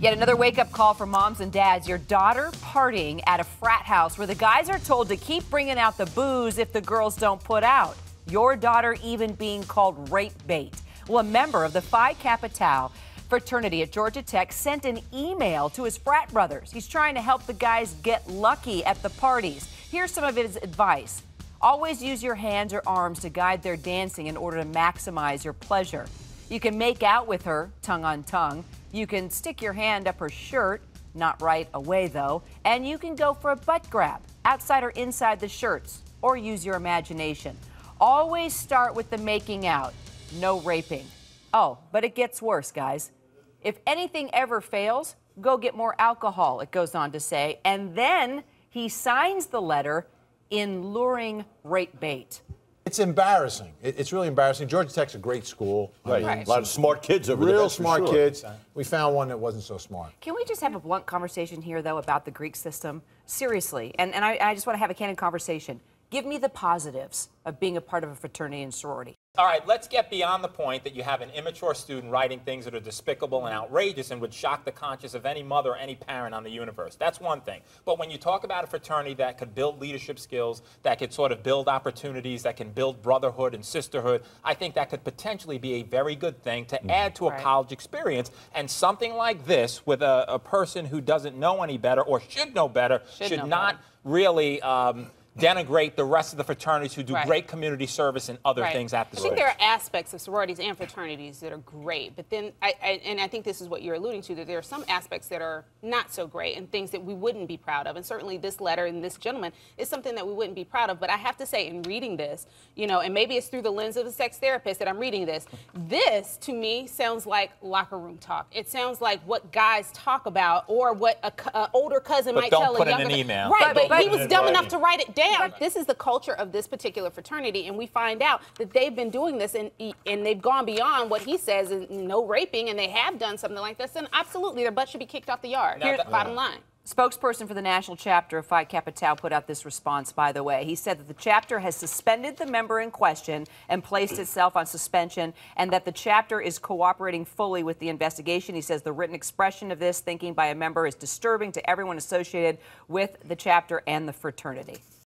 Yet another wake-up call for moms and dads. Your daughter partying at a frat house where the guys are told to keep bringing out the booze if the girls don't put out. Your daughter even being called rape bait. Well, a member of the Phi Kappa Tau fraternity at Georgia Tech sent an email to his frat brothers. He's trying to help the guys get lucky at the parties. Here's some of his advice. Always use your hands or arms to guide their dancing in order to maximize your pleasure. You can make out with her, tongue on tongue. You can stick your hand up her shirt, not right away though, and you can go for a butt grab, outside or inside the shirts, or use your imagination. Always start with the making out, no raping. Oh, but it gets worse, guys. If anything ever fails, go get more alcohol, it goes on to say, and then he signs the letter in luring rape bait. It's embarrassing. It's really embarrassing. Georgia Tech's a great school. Right. A lot of smart kids over there. Real smart kids. We found one that wasn't so smart. Can we just have a blunt conversation here, though, about the Greek system? Seriously. And I just want to have a candid conversation. Give me the positives of being a part of a fraternity and sorority. All right, let's get beyond the point that you have an immature student writing things that are despicable and outrageous and would shock the conscience of any mother or any parent on the universe. That's one thing. But when you talk about a fraternity that could build leadership skills, that could sort of build opportunities, that can build brotherhood and sisterhood, I think that could potentially be a very good thing to add to a college experience. And something like this with a person who doesn't know any better or should know better should not really denigrate the rest of the fraternities who do great community service and other things at the school. I think there are aspects of sororities and fraternities that are great, but then, I think this is what you're alluding to, that there are some aspects that are not so great and things that we wouldn't be proud of. And certainly this letter and this gentleman is something that we wouldn't be proud of. But I have to say, in reading this, you know, and maybe it's through the lens of a sex therapist that I'm reading this, this to me sounds like locker room talk. It sounds like what guys talk about or what an older cousin might tell a younger. But don't put in an email. Right, but he was dumb enough to write it down. This is the culture of this particular fraternity, and we find out that they've been doing this, and they've gone beyond what he says, and no raping, and they have done something like this, and absolutely, their butt should be kicked off the yard. Bottom line. Spokesperson for the national chapter of Phi Kappa Tau put out this response, by the way. He said that the chapter has suspended the member in question and placed itself on suspension, and that the chapter is cooperating fully with the investigation. He says the written expression of this thinking by a member is disturbing to everyone associated with the chapter and the fraternity.